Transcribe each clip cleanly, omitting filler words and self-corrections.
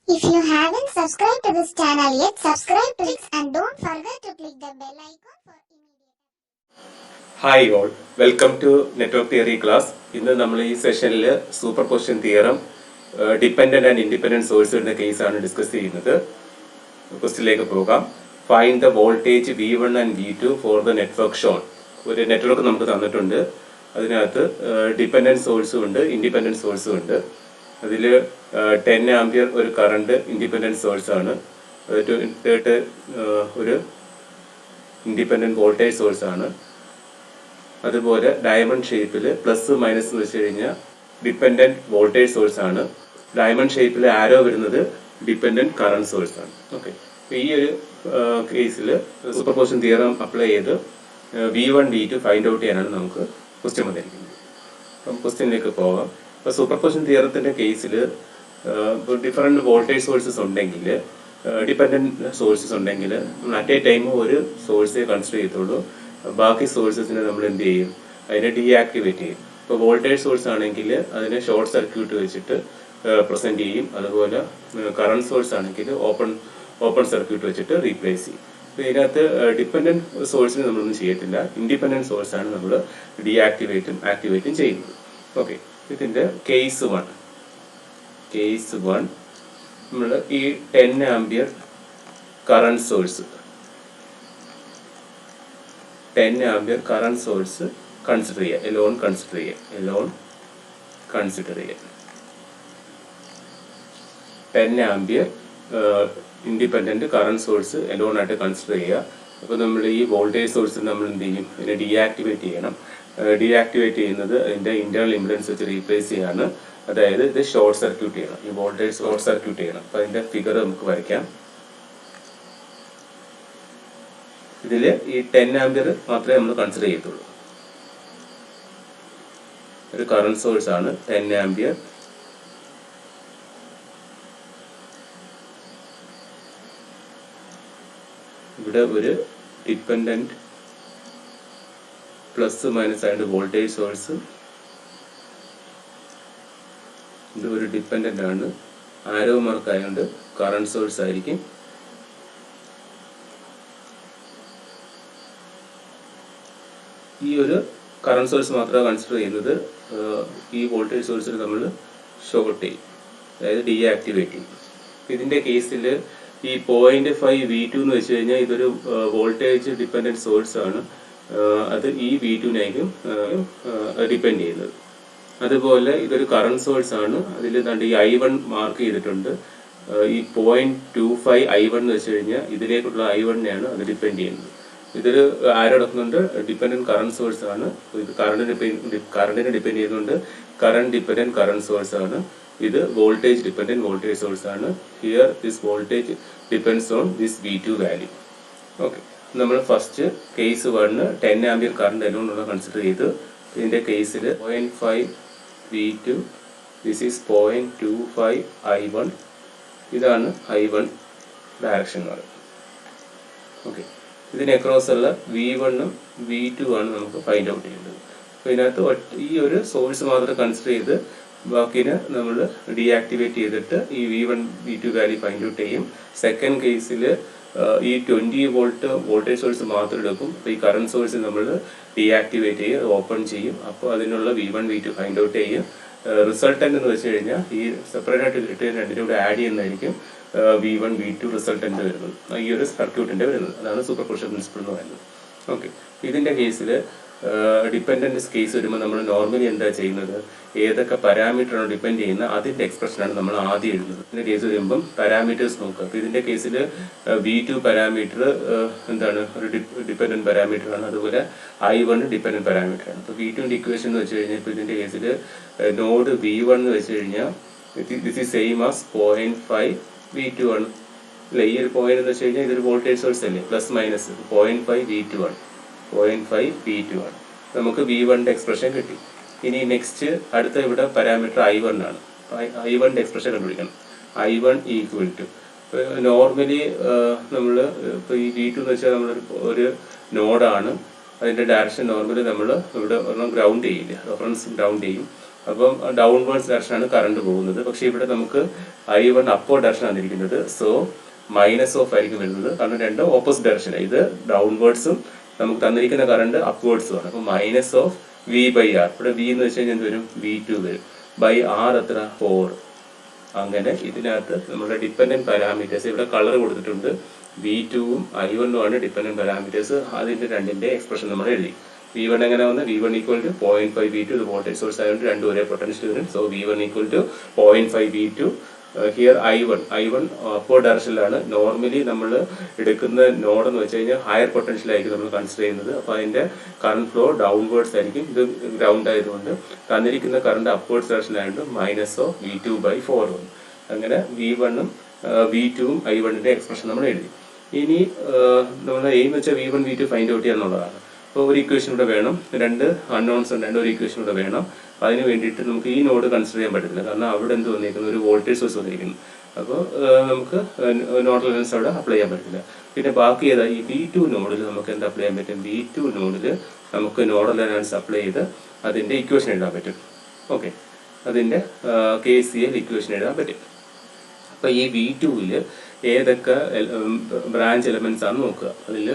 If you haven't subscribed to this channel yet, subscribe to it and don't forget to click the bell icon for immediate. Hi all, welcome to Network Theory class. ഇന്ന് നമ്മൾ ഈ സെഷനിൽ superposition theorem dependent and independent സോഴ്സുകളുടെ കേസാണ് discuss ചെയ്യുന്നത്. ക്വസ്റ്റ്യനിലേക്ക് പോകാം. Find the voltage V1 and V2 for the network shown. ഒരു നെറ്റ്വർക്ക് നമുക്ക് തന്നിട്ടുണ്ട്. അതിനകത്ത് ഡിപ്പെൻഡന്റ് സോഴ്സും ഉണ്ട്, ഇൻഡിപെൻഡന്റ് സോഴ്സും ഉണ്ട്. അതിൽ 10 ആംപിയർ ഒരു കറണ്ട് ഇൻഡിപെൻഡന്റ് സോഴ്സാണ്. ഒരു ഇൻഡിപെൻഡന്റ് വോൾട്ടേജ് സോഴ്സാണ്. അതുപോലെ ഡയമണ്ട് ഷേപ്പിൽ പ്ലസ് മൈനസ് എന്ന് വെച്ച് കഴിഞ്ഞാൽ ഡിപ്പെൻഡന്റ് വോൾട്ടേജ് സോഴ്സ് ആണ്. ഡയമണ്ട് ഷേപ്പിൽ ആരോ വരുന്നത് ഡിപ്പെൻഡന്റ് കറണ്ട് സോഴ്സ് ആണ്. ഓക്കെ, ഈ ഒരു കേസിൽ സൂപ്പർ പൊസിഷൻ തിയറം അപ്ലൈ ചെയ്ത് V1 V2 ഫൈൻഡ് ഔട്ട് ചെയ്യാനാണ് നമുക്ക് ക്വസ്റ്റ്യൻ വന്നിരിക്കുന്നത്. അപ്പം ക്വസ്റ്റ്യനിലേക്ക് പോകാം. ഇപ്പോൾ സൂപ്പർ പൊസിഷൻ തിയറത്തിന്റെ കേസിൽ ഡിഫറെന്റ് വോൾട്ടേജ് സോഴ്സസ് ഉണ്ടെങ്കിൽ, ഡിപ്പെൻഡന്റ് സോഴ്സസ് ഉണ്ടെങ്കിൽ നമ്മൾ അറ്റ് എ ടൈം ഒരു സോഴ്സേ കൺസിഡർ ചെയ്യത്തുള്ളൂ. ബാക്കി സോഴ്സസിനെ നമ്മൾ എന്ത് ചെയ്യും? അതിനെ ഡീആക്ടിവേറ്റ് ചെയ്യും. ഇപ്പോൾ വോൾട്ടേജ് സോഴ്സ് ആണെങ്കിൽ അതിനെ ഷോർട്ട് സർക്യൂട്ട് വെച്ചിട്ട് പ്രസന്റ് ചെയ്യും. അതുപോലെ കറണ്ട് സോഴ്സ് ആണെങ്കിൽ ഓപ്പൺ സർക്യൂട്ട് വെച്ചിട്ട് റീപ്ലേസ് ചെയ്യും. അപ്പോൾ ഇതിനകത്ത് ഡിപ്പെൻഡന്റ് സോഴ്സിന് നമ്മളൊന്നും ചെയ്യത്തില്ല. ഇൻഡിപെൻഡന്റ് സോഴ്സാണ് നമ്മൾ ഡീആക്ടിവേറ്റും ആക്ടിവേറ്റും ചെയ്യുന്നത്. ഓക്കെ, ഇതിൻ്റെ കേസ് 1 നമ്മൾ ഈ 10 ampere current source 10 ampere current source consider ചെയ്യുക. എലോൺ കൺസിഡർ ചെയ്യുക. 10 ampere independent current source alone ആയിട്ട് കൺസിഡർ ചെയ്യുക. അപ്പോൾ നമ്മൾ ഈ വോൾട്ടേജ് സോഴ്സ് നമ്മൾ എന്ത് ചെയ്യും? ഇതിനെ ഡീആക്ടിവേറ്റ് ചെയ്യണം. ഡീആക്ടിവേറ്റ് ചെയ്യുന്നത് അതിൻ്റെ ഇന്റേണൽ ഇംപെഡൻസ് വെച്ച് റീപ്ലേസ് ചെയ്യാണ്. അതായത് ഇത് ഷോർട്ട് സർക്യൂട്ട് ചെയ്യണം. ഈ വോൾട്ടേജ് ഷോർട്ട് സർക്യൂട്ട് ചെയ്യണം. അപ്പോൾ അതിൻ്റെ ഫിഗർ നമുക്ക് വരയ്ക്കാം. ഇതിൽ ഈ 10 ആംപിയർ മാത്രമേ നമ്മൾ കൺസിഡർ ചെയ്യത്തുള്ളൂ. ഒരു കറണ്ട് സോഴ്സ് ആണ് 10 ആംപിയർ. ഇവിടെ ഒരു ഡിപ്പെൻഡന്റ് പ്ലസ് മൈനസ് ആയിട്ട് വോൾട്ടേജ് സോഴ്സ്. ഇത് ഒരു ഡിപ്പെൻഡന്റ് ആണ്. ആരോ മാർക്ക് ആയതുകൊണ്ട് കറണ്ട് സോഴ്സ് ആയിരിക്കും. ഈ ഒരു കറണ്ട് സോഴ്സ് മാത്രമേ കൺസിഡർ ചെയ്യുന്നത്. ഈ വോൾട്ടേജ് സോഴ്സിന് നമ്മൾ ഷോർട്ട് ചെയ്യും, അതായത് ഡീആക്ടിവേറ്റ് ചെയ്യും. ഇതിൻ്റെ കേസിൽ ഈ 0.5 V2 എന്ന് വെച്ച് കഴിഞ്ഞാൽ ഇതൊരു വോൾട്ടേജ് ഡിപ്പെൻഡൻറ്റ് സോഴ്സ് ആണ്. അത് ഈ V2-നായിരിക്കും ഡിപ്പെൻഡ് ചെയ്യുന്നത്. അതുപോലെ ഇതൊരു കറണ്ട് സോഴ്സ് ആണ്. അതിൽ ഈ I1 മാർക്ക് ചെയ്തിട്ടുണ്ട്. ഈ 0.25 I1 എന്ന് വെച്ച് കഴിഞ്ഞാൽ ഇതിലേക്കുള്ള I1-നെയാണ് അത് ഡിപ്പെൻഡ് ചെയ്യുന്നത്. ഇതൊരു ആരോടൊക്കുന്നുണ്ട്? ഡിപ്പെൻഡന്റ് കറണ്ട് സോഴ്സ് ആണ്. ഇത് കറണ്ടിനെ ഡിപ്പെൻഡ് ചെയ്യുന്നുണ്ട്. കറണ്ട് ഡിപ്പെൻഡന്റ് കറണ്ട് സോഴ്സ് ആണ്. ഇത് വോൾട്ടേജ് ഡിപ്പെൻഡന്റ് വോൾട്ടേജ് സോഴ്സ് ആണ്. Here this voltage depends on this V2 value. Okay, നമ്മൾ ഫസ്റ്റ് കേസ് 1 10 ആംപിയർ കറണ്ട് എലോണുള്ള കൺസിഡർ ചെയ്ത്. ഇതിൻ്റെ കേസിൽ 0.5 V2, ദിസ് ഈസ് 0.25 I1. ഇതാണ് I1 ഡയറക്ഷൻ എന്ന് പറയുന്നത്. ഓക്കെ, ഇതിന് അക്രോസ് ഉള്ള V1ഉം V2 ആണ് നമുക്ക് ഫൈൻഡ് ഔട്ട് ചെയ്യേണ്ടത്. അപ്പോൾ ഇതിനകത്ത് ഈ ഒരു സോഴ്സ് മാത്രം കൺസിഡർ ചെയ്ത് ബാക്കിനെ നമ്മൾ ഡീആക്ടിവേറ്റ് ചെയ്തിട്ട് ഈ V1 V2 value find out ചെയ്യും. സെക്കൻഡ് കേസിൽ ഈ 20 വോൾട്ട് വോൾട്ടേജ് സോഴ്സ് മാത്രം എടുക്കും. അപ്പോൾ ഈ കറണ്ട് സോഴ്സ് നമ്മൾ ഡീആക്ടിവേറ്റ് ചെയ്യും, ഓപ്പൺ ചെയ്യും. അപ്പോൾ അതിനുള്ള V1 V2 ഫൈൻഡ് ഔട്ട് ചെയ്യും. റിസൾട്ടൻ്റ് എന്ന് വെച്ച് കഴിഞ്ഞാൽ ഈ സെപ്പറേറ്റ് ആയിട്ട് കിട്ടിയ രണ്ടിനും കൂടെ ആഡ് ചെയ്യുന്നതായിരിക്കും V1 V2 റിസൾട്ടൻ്റ് വരുന്നത്, ഈ ഒരു സർക്യൂട്ടിൻ്റെ വരുന്നത്. അതാണ് സൂപ്പർ പൊസിഷൻ പ്രിൻസിപ്പിൾ എന്ന് പറയുന്നത്. ഓക്കെ, ഇതിൻ്റെ കേസിൽ ഡിപ്പെൻഡൻറ്റ് കേസ് വരുമ്പോൾ നമ്മൾ നോർമലി എന്താ ചെയ്യുന്നത്? ഏതൊക്കെ പാരാമീറ്ററാണ് ഡിപ്പെൻഡ് ചെയ്യുന്നത് അതിൻ്റെ എക്സ്പ്രഷനാണ് നമ്മൾ ആദ്യം എഴുതുന്നത്. ഇതിൻ്റെ കേസ് വരുമ്പം പാരാമീറ്റേഴ്സ് നോക്കുക. അപ്പോൾ ഇതിൻ്റെ കേസിൽ V2 പാരാമീറ്റർ എന്താണ്? ഒരു ഡിപ്പെൻഡൻറ്റ് പാരാമീറ്ററാണ്. അതുപോലെ I1 ഡിപ്പെൻഡൻറ്റ് പാരാമീറ്ററാണ്. അപ്പോൾ V2ൻ്റെ ഇക്വേഷൻ എന്ന് വെച്ച് കഴിഞ്ഞാൽ ഇപ്പോൾ ഇതിൻ്റെ കേസിൽ നോഡ് V1 എന്ന് വെച്ച് കഴിഞ്ഞാൽ this is same as 0.5 V2 ആണ്. അല്ല, ഈ ഒരു പോയിന്റ് എന്ന് വെച്ച് കഴിഞ്ഞാൽ ഇതൊരു വോൾട്ടേജ് സോഴ്സ് അല്ലേ, പ്ലസ് മൈനസ് 0.5 V2 ആണ്. 0.5 V2 ആണ്. നമുക്ക് V1ൻ്റെ എക്സ്പ്രഷൻ കിട്ടി. ഇനി നെക്സ്റ്റ് അടുത്ത ഇവിടെ പാരാമീറ്റർ I1 ആണ്. I1ൻ്റെ എക്സ്പ്രഷൻ കണ്ടുപിടിക്കണം. I1 ഈക്വൽ ടു നോർമലി നമ്മൾ ഇപ്പോൾ ഈ V2 എന്ന് വെച്ചാൽ ഒരു നോഡാണ്. അതിൻ്റെ ഡയറക്ഷൻ നോർമലി നമ്മൾ ഇവിടെ ഒരെണ്ണം ഗ്രൗണ്ട് ചെയ്യില്ല, റെഫറൻസ് ഗ്രൗണ്ട് ചെയ്യും. അപ്പം ഡൗൺവേർഡ്സ് ഡയറക്ഷനാണ് കറണ്ട് പോകുന്നത്. പക്ഷേ ഇവിടെ നമുക്ക് I1 അപ്വേർഡ് ഡയറക്ഷനാണ് ഇരിക്കുന്നത്. സോ മൈനസ് ഓഫ് ആയിരിക്കും വരുന്നത്, കാരണം രണ്ട് ഓപ്പോസിറ്റ് ഡയറക്ഷനാണ്. ഇത് ഡൗൺവേർഡ്സും നമുക്ക് തന്നിരിക്കുന്ന കറണ്ട് അപ്വേർഡ്സും ആണ്. അപ്പോൾ minus of V by R. ഇവിടെ V എന്ന് വെച്ച് കഴിഞ്ഞാൽ എന്ത് വരും? V2 വരും. ബൈ ആർ എത്ര? 4. അങ്ങനെ ഇതിനകത്ത് നമ്മുടെ ഡിപ്പെൻഡന്റ് പാരാമീറ്റേഴ്സ് ഇവിടെ കളർ കൊടുത്തിട്ടുണ്ട്. V2ഉം I1ഉം ആണ് ഡിപ്പെൻഡന്റ് പാരാമീറ്റേഴ്സ്. അതിന്റെ രണ്ടിന്റെ എക്സ്പ്രഷൻ നമ്മൾ എഴുതി. V1 എങ്ങനെ വന്ന്? V1 equal to 0.5 V2. ഇത് വോൾട്ടേജ് സോഴ്സ് ആയതുകൊണ്ട് രണ്ടും ഒരേ പൊട്ടൻഷ്യൽ വരും. So V1 equal to 0.5 V2. Here I1 upward ഡയറക്ഷനിലാണ്. നോർമലി നമ്മൾ എടുക്കുന്ന നോഡ് എന്ന് വെച്ച് കഴിഞ്ഞാൽ ഹയർ പൊട്ടൻഷ്യൽ ആയിരിക്കും നമ്മൾ കൺസിഡർ ചെയ്യുന്നത്. അപ്പോൾ അതിന്റെ കറണ്ട് ഫ്ലോ ഡൗൺവേർഡ്സ് ആയിരിക്കും. ഇത് ഗ്രൗണ്ട് ആയതുകൊണ്ട് തന്നിരിക്കുന്ന കറണ്ട് അപ്വേർഡ്സ് ഡയറക്ഷനിലായതുകൊണ്ട് മൈനസ് ഓഫ് V2/4 വന്നു. അങ്ങനെ V1ഉം V2ഉം I1ന്റെ എക്സ്പ്രഷൻ നമ്മൾ എഴുതി. ഇനി നമ്മുടെ എയിം വെച്ചാൽ V1 V2 ഫൈൻഡ് ഔട്ട് ചെയ്യാന്നുള്ളതാണ്. അപ്പോൾ ഒരു ഇക്വേഷൻ ഇവിടെ വേണം, രണ്ട് അൺനോൺസ് ഉണ്ട്, ഒരു ഇക്വേഷൻ ഇവിടെ വേണം. അതിന് വേണ്ടിയിട്ട് നമുക്ക് ഈ നോഡ് കൺസിഡർ ചെയ്യാൻ പറ്റത്തില്ല, കാരണം അവിടെ എന്ത് വന്നിരിക്കുന്നു? ഒരു വോൾട്ടേജ് സോഴ്സ് വന്നിരിക്കുന്നു. അപ്പോൾ നമുക്ക് നോഡൽ അനാലിസിസ് അവിടെ അപ്ലൈ ചെയ്യാൻ പറ്റില്ല. പിന്നെ ബാക്കി ഏതാ? ഈ V2 നോഡിൽ നമുക്ക് എന്താ അപ്ലൈ ചെയ്യാൻ പറ്റും? V2 നോഡിൽ നമുക്ക് നോഡൽ അനാലിസിസ് അപ്ലൈ ചെയ്ത് അതിൻ്റെ ഇക്വേഷൻ എഴുതാൻ പറ്റും. ഓക്കെ, അതിൻ്റെ KCL ഇക്വേഷൻ എഴുതാൻ പറ്റും. അപ്പോൾ ഈ V2വിൽ ഏതൊക്കെ ബ്രാഞ്ച് എലമെന്റ്സ് ആണ് നോക്കുക. അതിൽ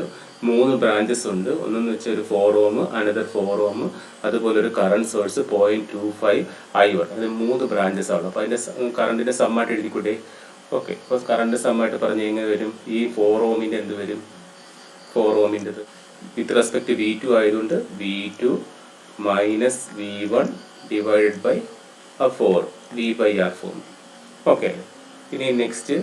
3 ബ്രാഞ്ചസ് ഉണ്ട്. ഒന്നെന്ന് വെച്ചാൽ ഒരു 4 ohm, അനദർ 4 ohm, അതുപോലെ ഒരു കറണ്ട് സോഴ്സ് 0.25 I1. അതിന് 3 ബ്രാഞ്ചസ് ആണ്. അപ്പോൾ അതിന്റെ കറണ്ടിന്റെ സമ്മായിട്ട് എഴുതിക്കൂടെ? ഓക്കെ, അപ്പോൾ കറണ്ട് സമ്മായിട്ട് പറഞ്ഞു കഴിഞ്ഞാൽ വരും ഈ 4 ohmന്റെ എന്ത് വരും? 4 ohmന്റെ വിത്ത് റെസ്പെക്ട് V2 ആയതുകൊണ്ട് V2 minus V1 divided by 4 V/R ഫോം. ഓക്കെ, ഇനി നെക്സ്റ്റ്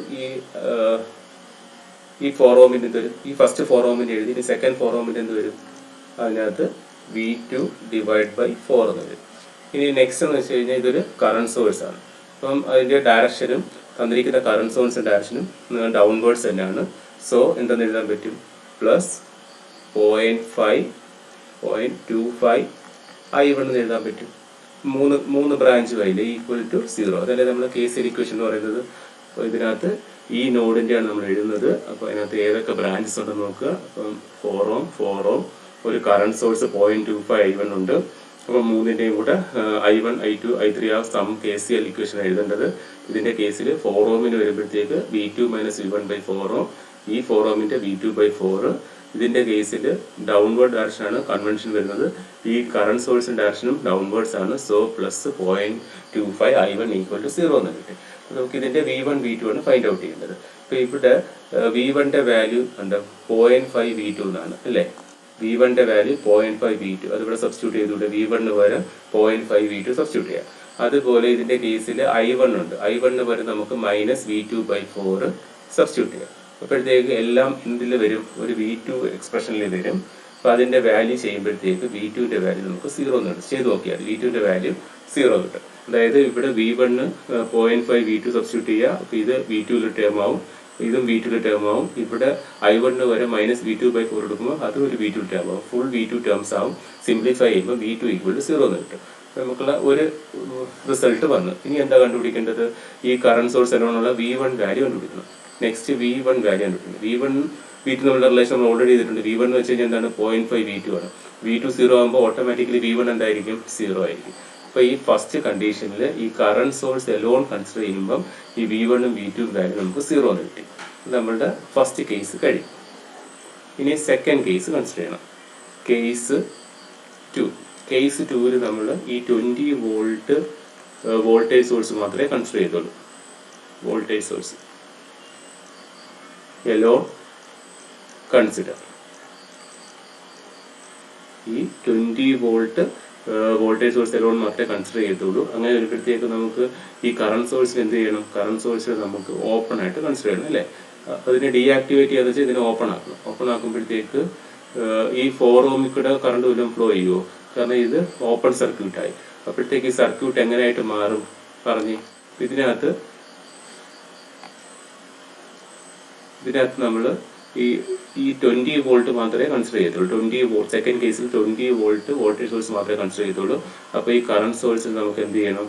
ഈ 4 ohmന്റെ എന്ത് വരും? ഈ ഫസ്റ്റ് 4 ohmന്റെ എഴുതി. ഇനി സെക്കൻഡ് 4 ohmന്റെ എന്ത് വരും? അതിനകത്ത് V2 ഡിവൈഡ് ബൈ 4 എന്ന് വരും. ഇനി നെക്സ്റ്റ് എന്ന് വെച്ച് കഴിഞ്ഞാൽ ഇതൊരു കറണ്ട് സോഴ്സ് ആണ്. അപ്പം അതിന്റെ ഡയറക്ഷനും തന്നിരിക്കുന്ന കറണ്ട് സോഴ്സിന്റെ ഡയറക്ഷനും ഡൗൺവേർഡ്സ് തന്നെയാണ്. സോ എന്തെന്ന് എഴുതാൻ പറ്റും? പ്ലസ് 0.25 I1 എന്ന് എഴുതാൻ പറ്റും. മൂന്ന് ബ്രാഞ്ച് വൈല് ഈക്വൽ ടു 0. അതല്ലേ നമ്മൾ KCL ഇക്വേഷൻ എന്ന് പറയുന്നത്. അപ്പോൾ ഇതിനകത്ത് ഈ നോഡിന്റെയാണ് നമ്മൾ എഴുതുന്നത്. അപ്പോൾ അതിനകത്ത് ഏതൊക്കെ ബ്രാഞ്ചസ് ഉണ്ടെന്ന് നോക്കുക. അപ്പം 4 ohm, ഒരു കറണ്ട് സോഴ്സ് 0.25 I1 ഉണ്ട്. അപ്പോൾ മൂന്നിന്റെയും കൂടെ I1, I2, I3 ആ സം KCL ഇക്വേഷൻ എഴുതേണ്ടത്. ഇതിന്റെ കേസിൽ 4 ohmന് വരുമ്പോഴത്തേക്ക് V2 മൈനസ് V1/4 ഈ 4 ohmന്റെ V2/4. ഇതിന്റെ കേസിൽ ഡൗൺവേർഡ് ഡയറക്ഷൻ ആണ് കൺവെൻഷൻ വരുന്നത്. ഈ കറണ്ട് സോഴ്സിന്റെ ഡയറക്ഷനും ഡൗൺവേർഡ്സ് ആണ്. So plus 0.25 I1 equal to 0 എന്ന് കിട്ടും. നമുക്ക് ഇതിന്റെ V1 V2 ആണ് ഫൈൻഡ് ഔട്ട് ചെയ്യേണ്ടത്. അപ്പൊ ഇവിടെ V1ന്റെ വാല്യൂ എന്താ? 0.5 V2 എന്നാണ് അല്ലേ? V1ന്റെ വാല്യൂ 0.5 V2. അതിവിടെ സബ്സ്റ്റിറ്റ്യൂട്ട് ചെയ്തുകൊണ്ട് V1 പകരം 0.5 V2 സബ്സ്റ്റിറ്റ്യൂട്ട് ചെയ്യാം. അതുപോലെ ഇതിന്റെ കേസിൽ I1 ഉണ്ട്. I1 പകരം നമുക്ക് മൈനസ് V2/4 സബ്സ്റ്റിറ്റ്യൂട്ട് ചെയ്യാം. അപ്പോഴത്തേക്ക് എല്ലാം എന്തിൽ വരും? ഒരു V2 എക്സ്പ്രഷനിൽ വരും. അപ്പോൾ അതിന്റെ വാല്യൂ ചെയ്യുമ്പോഴത്തേക്ക് V2ന്റെ വാല്യൂ നമുക്ക് 0 എന്ന് കിട്ടും. ചെയ്ത് നോക്കിയാൽ V2ന്റെ വാല്യൂ 0 കിട്ടും. അതായത് ഇവിടെ V1 0.5 V2 സബ്സ്റ്റിറ്റ്യൂട്ട് ചെയ്യുക. അപ്പോൾ ഇത് V2 ടേം ആവും, ഇതും V2 ടേം ആവും. ഇവിടെ I1 വരെ മൈനസ് V2/4 എടുക്കുമ്പോൾ അതും ഒരു V2 ടേം ആവും. ഫുൾ V2 ടേംസ് ആവും. സിംപ്ലിഫൈ ചെയ്യുമ്പോൾ V2 ഈക്വൽ ടു 0 എന്ന് കിട്ടും. നമുക്കുള്ള ഒരു റിസൾട്ട് വന്നു. ഇനി എന്താ കണ്ടുപിടിക്കേണ്ടത്? ഈ കറണ്ട് സോഴ്സ് അലോണുള്ള V1 വാല്യൂ കണ്ടുപിടിക്കണം. നെക്സ്റ്റ് V1 വാല്യൂ കണ്ടുപിടിക്കണം. V1 V2 നമ്മളുടെ റിലേഷൻ നമ്മൾ ഓൾറെഡി ചെയ്തിട്ടുണ്ട്. V1 എന്ന് വെച്ച് കഴിഞ്ഞാൽ എന്താണ്? 0.5 V2 ആണ്. V2 0 ആകുമ്പോൾ ഓട്ടോമാറ്റിക്കലി V1 എന്തായിരിക്കും? 0 ആയിരിക്കും. അപ്പോൾ ഈ ഫസ്റ്റ് കണ്ടീഷനിൽ ഈ കറണ്ട് സോഴ്സ് എലോൺ കൺസിഡർ ചെയ്യുമ്പം ഈ V1ഉം V2 വാല്യൂ നമുക്ക് 0 എന്ന് കിട്ടി. നമ്മളുടെ ഫസ്റ്റ് കേസ് കഴിയും. ഇനി സെക്കൻഡ് കേസ് കൺസിഡർ ചെയ്യണം. കേസ് 2. കേസ് 2ൽ നമ്മൾ ഈ 20 വോൾട്ട് വോൾട്ടേജ് സോഴ്സ് മാത്രമേ കൺസിഡർ ചെയ്തുള്ളൂ. Voltage source alone consider. ഈ 20 വോൾട്ട് വോൾട്ടേജ് സോഴ്സ് എലോൺ മാത്രമേ കൺസിഡർ ചെയ്തുള്ളൂ. അങ്ങനെ വരുമ്പോഴത്തേക്ക് നമുക്ക് ഈ കറണ്ട് സോഴ്സിന് എന്ത് ചെയ്യണം? കറണ്ട് സോഴ്സിന് നമുക്ക് ഓപ്പൺ ആയിട്ട് കൺസിഡർ ചെയ്യണം അല്ലേ? അതിനെ ഡീആക്ടിവേറ്റ് ചെയ്യാന്ന് വെച്ചാൽ ഇതിനെ ഓപ്പൺ ആക്കണം. ഓപ്പൺ ആക്കുമ്പോഴത്തേക്ക് ഈ 4 ohmയുടെ കറണ്ട് വല്ലതും ഫ്ലോ ചെയ്യുമോ? കാരണം ഇത് ഓപ്പൺ സർക്യൂട്ടായി. അപ്പോഴത്തേക്ക് ഈ സർക്യൂട്ട് എങ്ങനെയായിട്ട് മാറും പറഞ്ഞ്? ഇതിനകത്ത് നമ്മൾ ഈ 20 വോൾട്ട് മാത്രമേ കൺസിഡർ ചെയ്തുള്ളൂ. 20 വോൾട്ട് സെക്കൻഡ് കേസിൽ 20 വോൾട്ട് വോൾട്ടേജ് സോഴ്സ് മാത്രമേ കൺസിഡർ ചെയ്തുള്ളൂ. അപ്പോൾ ഈ കറണ്ട് സോഴ്സ് നമുക്ക് എന്ത് ചെയ്യണം?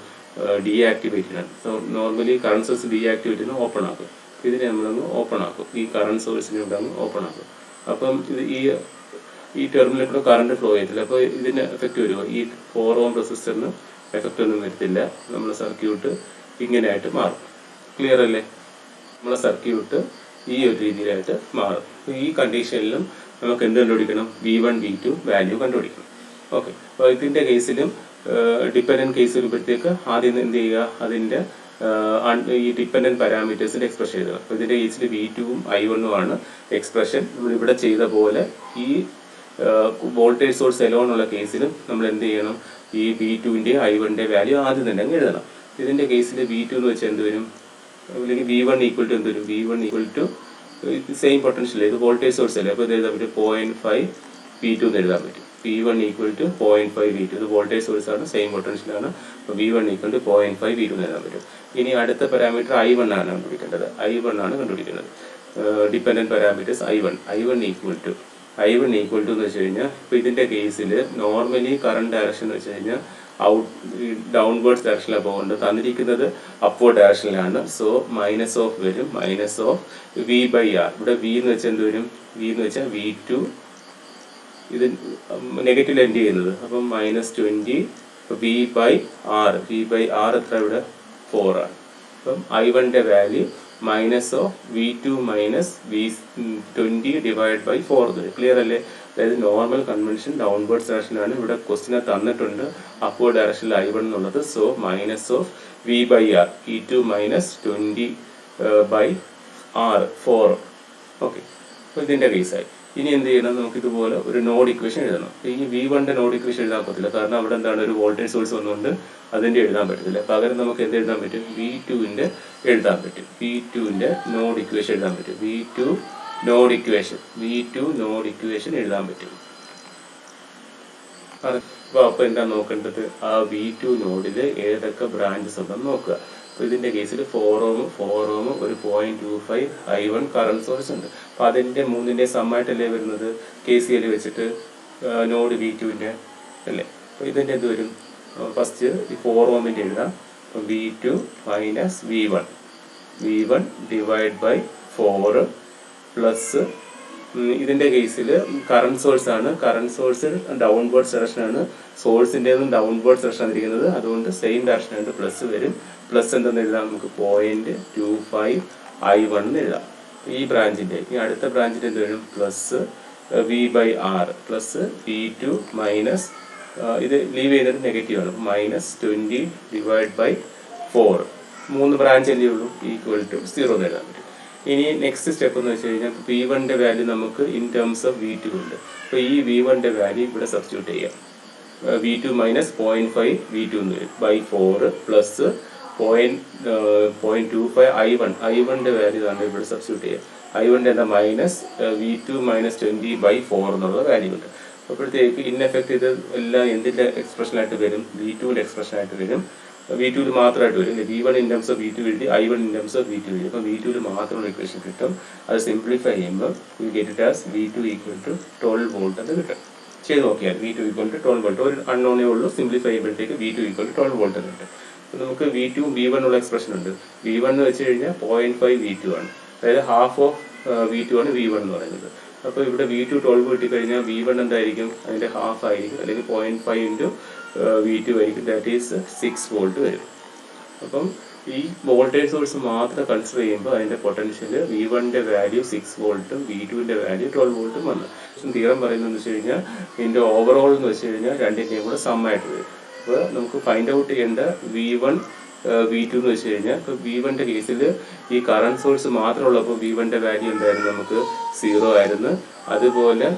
ഡീആക്ടിവേറ്റ് ചെയ്യണം. So normally current source deactivate ചെയ്യുന്ന ഓപ്പൺ ആക്കും. ഇതിനെ നമ്മളങ്ങ് ഓപ്പൺ ആക്കും. ഈ കറണ്ട് സോഴ്സിനെ ഇവിടെ അങ്ങ് ഓപ്പൺ ആക്കും. അപ്പം ഇത് ഈ ടെർമിനലിൽ കൂടെ കറണ്ട് ഫ്ലോ ചെയ്തില്ല. അപ്പോൾ ഇതിന് എഫക്റ്റ് വരുമോ? ഈ 4 ohm റെസിസ്റ്ററിന് എഫക്റ്റ് ഒന്നും വരത്തില്ല. നമ്മുടെ സർക്യൂട്ട് ഇങ്ങനെയായിട്ട് മാറും. ക്ലിയർ അല്ലേ? നമ്മളെ സർക്യൂട്ട് ഈ ഒരു രീതിയിലായിട്ട് മാറും. ഈ കണ്ടീഷനിലും നമുക്ക് എന്ത് കണ്ടുപിടിക്കണം? V1 V2 വാല്യൂ കണ്ടുപിടിക്കണം. ഓക്കെ, അപ്പോൾ ഇതിൻ്റെ കേസിലും ഡിപ്പെൻഡൻറ്റ് കേസ് വരുമ്പോഴത്തേക്ക് ആദ്യം എന്ത് ചെയ്യുക? അതിൻ്റെ ഈ ഡിപ്പെൻഡൻറ്റ് പാരാമീറ്റേഴ്സിൻ്റെ എക്സ്പ്രഷൻ എഴുതുക. അപ്പോൾ ഇതിൻ്റെ കേസിൽ V2ഉം I1ഉം ആണ് എക്സ്പ്രഷൻ. നമ്മളിവിടെ ചെയ്ത പോലെ ഈ വോൾട്ടേജ് സോഴ്സ് എലോൺ ഉള്ള കേസിലും നമ്മൾ എന്ത് ചെയ്യണം? ഈ V2ൻ്റെ I1ൻ്റെ വാല്യൂ ആദ്യം തന്നെ അങ്ങ് എഴുതണം. ഇതിൻ്റെ കേസിൽ V2 എന്ന് വെച്ചാൽ എന്ത് വരും? അല്ലെങ്കിൽ V1 ഈക്വൽ ടു എന്ത് വരും? V1 equal to same potential, ഇത് വോൾട്ടേജ് സോഴ്സ് അല്ലേ, അപ്പോൾ ഇത് എഴുതാൻ പറ്റും 0.5 V2 എന്ന് എഴുതാൻ പറ്റും. V1 ഈക്വൽ ടു 0.5 V2, ഇത് വോൾട്ടേജ് സോഴ്സ് ആണ്, സെയിം പൊട്ടൻഷ്യലാണ്. അപ്പോൾ V1 ഈക്വൽ ടു 0.5 V2 എന്ന് എഴുതാൻ പറ്റും. ഇനി അടുത്ത പാരാമീറ്റർ I1 ആണ് കണ്ടുപിടിക്കേണ്ടത്. I1 ആണ് കണ്ടുപിടിക്കുന്നത്. Dependent parameters I1 equal to എന്ന് വെച്ച് കഴിഞ്ഞാൽ, ഇപ്പോൾ ഇതിൻ്റെ കേസിൽ നോർമലി കറണ്ട് ഡയറക്ഷൻ എന്ന് വെച്ച് കഴിഞ്ഞാൽ ഡൗൺവേർഡ്സ് ഡയറക്ഷനിലാണ് പോകുന്നത്. തന്നിരിക്കുന്നത് അപ്വേർഡ് ഡയറക്ഷനിലാണ്. സോ മൈനസ് ഓഫ് വരും, മൈനസ് ഓഫ് V/R. ഇവിടെ V എന്ന് വെച്ചാൽ എന്ത് വരും? V എന്ന് വെച്ചാൽ V2, ഇത് നെഗറ്റീവ് എൻഡ് ചെയ്യുന്നത്, അപ്പം -20 V/R. V/R എത്ര? ഇവിടെ 4 ആണ്. അപ്പം I1ൻ്റെ value minus of V2 minus V20 divide by 4 വരും. ക്ലിയർ അല്ലേ? അതായത് നോർമൽ കൺവെൻഷൻ ഡൗൺവേർഡ് ഡയറക്ഷനിലാണ്. ഇവിടെ ക്വസ്റ്റിനെ തന്നിട്ടുണ്ട് അപ്വേർഡ് ഡയറക്ഷനിൽ I1 എന്നുള്ളത്. So minus of V/R, V2 minus 20/R 4. Okay, അപ്പോൾ ഇതിൻ്റെ കേസായി. ഇനി എന്ത് ചെയ്യണം? നമുക്കിതുപോലെ ഒരു നോഡ് ഇക്വേഷൻ എഴുതണം. ഈ V1ൻ്റെ നോഡ് ഇക്വേഷൻ എഴുതാൻ പറ്റില്ല, കാരണം അവിടെ എന്താണ്? ഒരു വോൾട്ടേജ് സോഴ്സ് വന്നുകൊണ്ട് അതിൻ്റെ എഴുതാൻ പറ്റത്തില്ല. പകരം നമുക്ക് എന്ത് എഴുതാൻ പറ്റും? V2ൻ്റെ എഴുതാൻ പറ്റും. V2ൻ്റെ നോഡ് ഇക്വേഷൻ എഴുതാൻ പറ്റും. V2 നോഡ് ഇക്വേഷൻ എഴുതാൻ പറ്റും. അപ്പോൾ എന്താ നോക്കേണ്ടത്? ആ V2 നോഡിൽ ഏതൊക്കെ ബ്രാഞ്ചസ് ഉണ്ടെന്ന് നോക്കുക. അപ്പോൾ ഇതിൻ്റെ കേസിൽ 4 ഓം ഒരു 0.25 I1 കറണ്ട് സോഴ്സ് ഉണ്ട്. അപ്പോൾ അതിൻ്റെ മൂന്നിൻ്റെ സമ്മായിട്ടല്ലേ വരുന്നത്? KCL വെച്ചിട്ട് നോഡ് V2ൻ്റെ അല്ലേ? അപ്പോൾ ഇതിൻ്റെ എന്ത് വരും? ഫസ്റ്റ് ഈ 4 ഓമിൻ്റെ എഴുതാം. അപ്പോൾ V2 minus V1 divide by 4 plus ഇതിൻ്റെ കേസിൽ കറണ്ട് സോഴ്സ് ആണ്. കറണ്ട് സോഴ്സ് ഡൗൺവേർഡ് ഡയറക്ഷനാണ്. സോഴ്സിൻ്റെതും ഡൗൺവേർഡ് ഡയറക്ഷനാണ് ഇരിക്കുന്നത്, അതുകൊണ്ട് സെയിം ഡയറക്ഷനായിട്ട് പ്ലസ് വരും. പ്ലസ് എന്തെന്ന് എഴുതാം? നമുക്ക് 0.25 I1 എന്ന് എഴുതാം ഈ ബ്രാഞ്ചിൻ്റെ. ഈ അടുത്ത ബ്രാഞ്ചിൻ്റെ എന്ത് വരും? Plus V/R plus V2 minus ഇത് ലീവ് ചെയ്യുന്നത് നെഗറ്റീവാണ്, -20 ഡിവൈഡ് ബൈ 4. 3 ബ്രാഞ്ച് അല്ലേ ഉള്ളൂ, ഈക്വൽ ടു 0 എന്ന് എഴുതാൻ പറ്റും. ഇനി നെക്സ്റ്റ് സ്റ്റെപ്പ് എന്ന് വെച്ച് കഴിഞ്ഞാൽ V1ൻ്റെ വാല്യൂ നമുക്ക് ഇൻ ടേംസ് ഓഫ് V2 ഉണ്ട്. അപ്പോൾ ഈ V1ൻ്റെ വാല്യൂ ഇവിടെ സബ്സ്റ്റിറ്റ്യൂട്ട് ചെയ്യാം. V2 മൈനസ് 0.5 V2 എന്ന് വരും ബൈ 4 പ്ലസ് 0.25 I1ൻ്റെ വാല്യൂ ആണ് ഇവിടെ സബ്സ്റ്റിറ്റ്യൂട്ട് ചെയ്യാം. I1ൻ്റെ എന്താ? മൈനസ് V2 മൈനസ് 20/4 എന്നുള്ള വാല്യൂ ഉണ്ട്. അപ്പോഴത്തേക്ക് ഇൻ എഫക്റ്റ് ഇത് എല്ലാം എന്തിൻ്റെ എക്സ്പ്രഷനായിട്ട് വരും? V2ൻ്റെ എക്സ്പ്രഷനായിട്ട് വരും. V2 മാത്രമായിട്ട് വരും. V1 in terms of V2 എഴുതി, I1 in terms of V2 എഴുതി. അപ്പോൾ V2 മാത്രമുള്ള ഇക്വേഷൻ കിട്ടും. അത് സിംപ്ലിഫൈ ചെയ്യുമ്പോൾ we get it as V2 equal to 12 volt എന്ന് കിട്ടും. ചെയ്ത് നോക്കിയാൽ V2 ഈക്വൽ ടു 12 വോൾട്ട്. ഒരു അൺനോണേ ഉള്ളൂ. സിംപ്ലിഫൈ ചെയ്യുമ്പോഴത്തേക്ക് V2 ഈക്വൽ ടു 12 വോൾട്ട് എന്ന് കിട്ടും. അപ്പോൾ നമുക്ക് V2 V1 ഉള്ള എക്സ്പ്രഷൻ ഉണ്ട്. V1 എന്ന് വെച്ച് കഴിഞ്ഞാൽ 0.5 V2 ആണ്, അതായത് ഹാഫ് ഓഫ് V2 ആണ് V1 എന്ന് പറയുന്നത്. അപ്പോൾ ഇവിടെ V2 12 കിട്ടിക്കഴിഞ്ഞാൽ V1 എന്തായിരിക്കും? അതിൻ്റെ ഹാഫ് ആയിരിക്കും, അല്ലെങ്കിൽ 0.5 ഇൻറ്റു V2 ആയിരിക്കും. ദാറ്റ് ഈസ് 6 വോൾട്ട് വരും. അപ്പം ഈ വോൾട്ടേജ് സോഴ്സ് മാത്രം കൺസിഡർ ചെയ്യുമ്പോൾ അതിൻ്റെ പൊട്ടൻഷ്യൽ V1ൻ്റെ വാല്യൂ 6 വോൾട്ടും V2ൻ്റെ വാല്യൂ 12 വോൾട്ടും വന്നു. തിയറം പറയുന്നതെന്ന് വെച്ച് കഴിഞ്ഞാൽ ഇതിൻ്റെ ഓവറോൾ എന്ന് വെച്ച് കഴിഞ്ഞാൽ രണ്ടിൻ്റെയും കൂടെ സമ്മായിട്ട് വരും. അപ്പോൾ നമുക്ക് ഫൈൻഡ് ഔട്ട് ചെയ്യേണ്ട V1 V2 എന്ന് വെച്ച് കഴിഞ്ഞാൽ, ഇപ്പോൾ V1ൻ്റെ കേസിൽ ഈ കറണ്ട് സോഴ്സ് മാത്രമുള്ളപ്പോൾ V1ൻ്റെ വാല്യൂ എന്തായിരുന്നു? നമുക്ക് 0 ആയിരുന്നു. അതുപോലെ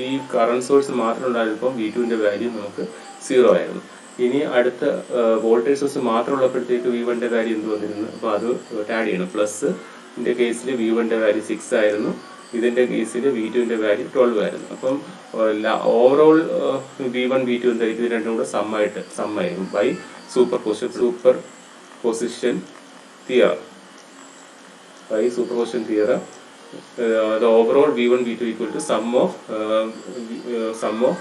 ഈ കറണ്ട് സോഴ്സ് മാത്രം ഉണ്ടായിരുന്നപ്പോൾ V2ൻ്റെ വാല്യൂ നമുക്ക് 0 ആയിരുന്നു. ഇനി അടുത്ത വോൾട്ടേജ് സോഴ്സ് മാത്രമുള്ളപ്പോഴത്തേക്ക് V1ൻ്റെ വാല്യൂ എന്ത് വന്നിരുന്നു? അപ്പോൾ അത് ആഡ് ചെയ്യണം. പ്ലസ് ഇതിൻ്റെ കേസിൽ V1ൻ്റെ വാല്യൂ 6 ആയിരുന്നു, ഇതിൻ്റെ കേസിൽ V2ൻ്റെ വാല്യൂ 12 ആയിരുന്നു. അപ്പം ഓവറോൾ V1 V2 എന്തായിരിക്കും? ഇത് രണ്ടും കൂടെ സമ്മായിരിക്കും by superposition theorem. The overall V1 V2 equal to sum of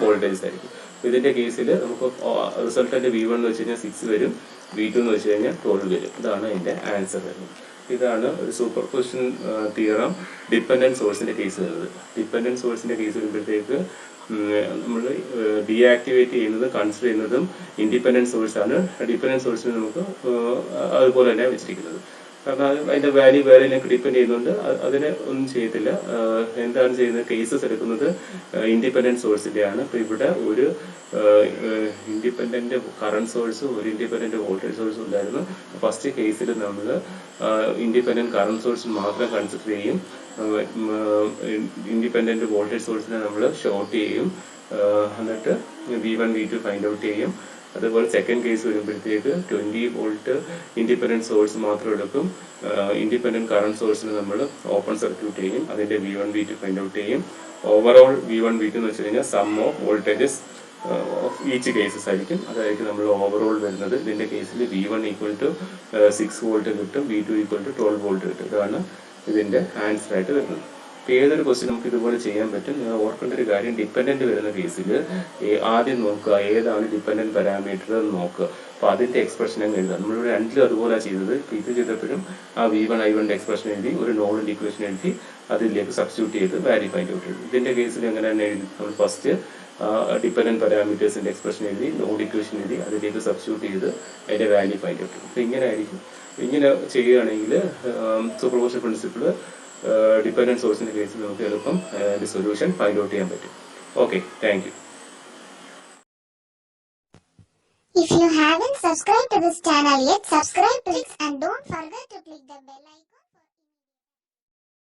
voltage ആയിരിക്കും. ഇതിൻ്റെ കേസിൽ നമുക്ക് റിസൾട്ടൻ്റ് V1 എന്ന് വെച്ച് കഴിഞ്ഞാൽ 6 വരും, V2 എന്ന് വെച്ച് കഴിഞ്ഞാൽ 12 വരും. ഇതാണ് അതിൻ്റെ ആൻസർ വരുന്നത്. ഇതാണ് ഒരു സൂപ്പർ പൊസിഷൻ തിയറം ഡിപ്പെൻഡൻറ്റ് സോഴ്സിൻ്റെ കേസ് വരുന്നത്. ഡിപ്പെൻഡൻറ്റ് സോഴ്സിൻ്റെ കേസ് വരുമ്പോഴത്തേക്ക് നമ്മൾ ഡീആക്ടിവേറ്റ് ചെയ്യുന്നത് കൺസിഡർ ചെയ്യുന്നതും ഇൻഡിപെൻഡന്റ് സോഴ്സ് ആണ്. ഡിപെൻഡന്റ് സോഴ്സിന് നമുക്ക് അതുപോലെ തന്നെ വെച്ചിരിക്കുന്നത്. കാരണം അതിന്റെ വാല്യൂ വേറെ ഡിപ്പെൻഡ് ചെയ്യുന്നുണ്ട്. അതിനെ ഒന്നും ചെയ്യത്തില്ല. എന്താണ് ചെയ്യുന്നത്, കേസസ് എടുക്കുന്നത് ഇൻഡിപെൻഡന്റ് സോഴ്സിന്റെയാണ്. അപ്പൊ ഇവിടെ ഒരു ഇൻഡിപെൻഡന്റ് കറന്റ് സോഴ്സ്, ഒരു ഇൻഡിപെൻഡന്റ് വോൾട്ടേജ് സോഴ്സ് ഉണ്ടായിരുന്നു. ഫസ്റ്റ് കേസിൽ നമ്മൾ ഇൻഡിപെൻഡന്റ് കറന്റ് സോഴ്സ് മാത്രം കൺസിഡർ ചെയ്യും. ഇൻഡിപെൻഡന്റ് വോൾട്ടേജ് സോഴ്സിനെ നമ്മൾ ഷോർട്ട് ചെയ്യും. എന്നിട്ട് V1 V2 ഫൈൻഡ് ഔട്ട് ചെയ്യും. അതുപോലെ സെക്കൻഡ് കേസ് വരുമ്പോഴത്തേക്ക് 20 വോൾട്ട് ഇൻഡിപെൻഡന്റ് സോഴ്സ് മാത്രം എടുക്കും. ഇൻഡിപെൻഡന്റ് കറന്റ് സോഴ്സിന് നമ്മൾ ഓപ്പൺ സർക്യൂട്ട് ചെയ്യും. അതിന്റെ V1 V2 ഫൈൻഡ് ഔട്ട് ചെയ്യും. ഓവറോൾ V1 V2 എന്ന് വെച്ച് കഴിഞ്ഞാൽ sum of voltages of each cases ആയിരിക്കും. അതായിരിക്കും നമ്മൾ ഓവറോൾ വരുന്നത്. ഇതിന്റെ കേസിൽ V1 = 6 വോൾട്ട് കിട്ടും, V2 = 12 വോൾട്ട് കിട്ടും. ഇതാണ് ഇതിന്റെ ആൻസർ ആയിട്ട് വരുന്നത്. ഇപ്പം ഏതൊരു ക്വസ്റ്റ്യൻ നമുക്ക് ഇതുപോലെ ചെയ്യാൻ പറ്റും. നിങ്ങൾ ഓർക്കേണ്ട ഒരു കാര്യം, ഡിപ്പെൻഡന്റ് വരുന്ന കേസിൽ ആദ്യം നോക്കുക ഏതാണ് ഡിപ്പെൻഡന്റ് പാരാമീറ്റർ എന്ന് നോക്കുക. അപ്പോൾ അതിന്റെ എക്സ്പ്രഷൻ അങ്ങ് എഴുതാം. നമ്മളിവിടെ രണ്ടിലും അതുപോലെ ചെയ്തത്. ഇപ്പോൾ ഇത് ചെയ്തപ്പോഴും ആ V1 I1 എക്സ്പ്രഷൻ എഴുതി, ഒരു നോഡിന്റെ ഇക്വേഷൻ എഴുതി, അതിലേക്ക് സബ്സ്റ്റിറ്റ്യൂട്ട് ചെയ്ത് വാല്യൂ ഫൈൻഡ് ഔട്ട് ചെയ്തു. ഇതിന്റെ കേസിൽ എങ്ങനെ തന്നെ എഴുതി, നമ്മൾ ഫസ്റ്റ് ഡിപ്പെൻഡന്റ് പാരാമീറ്റേഴ്സിന്റെ എക്സ്പ്രഷൻ എഴുതി, നോഡ് ഇക്വേഷൻ എഴുതി, അതിലേക്ക് സബ്സ്റ്റിറ്റ്യൂട്ട് ചെയ്ത് അതിന്റെ വാല്യൂ ഫൈൻഡ് ഔട്ട് ചെയ്തു. അപ്പോൾ ഇങ്ങനെ ആയിരിക്കും. ഇങ്ങനെ ചെയ്യുകയാണെങ്കിൽ സൂപ്പർപോസിഷൻ പ്രിൻസിപ്പിൾ ഡിപ്പെൻഡന്റ് സോഴ്സിന്റെ കേസിൽ നമുക്ക് എളുപ്പം സൊല്യൂഷൻ ഫൈൻഡ് ഔട്ട് ചെയ്യാൻ പറ്റും. Okay, thank you. If you haven't subscribed to this channel yet, subscribe to it and don't forget to click the bell icon.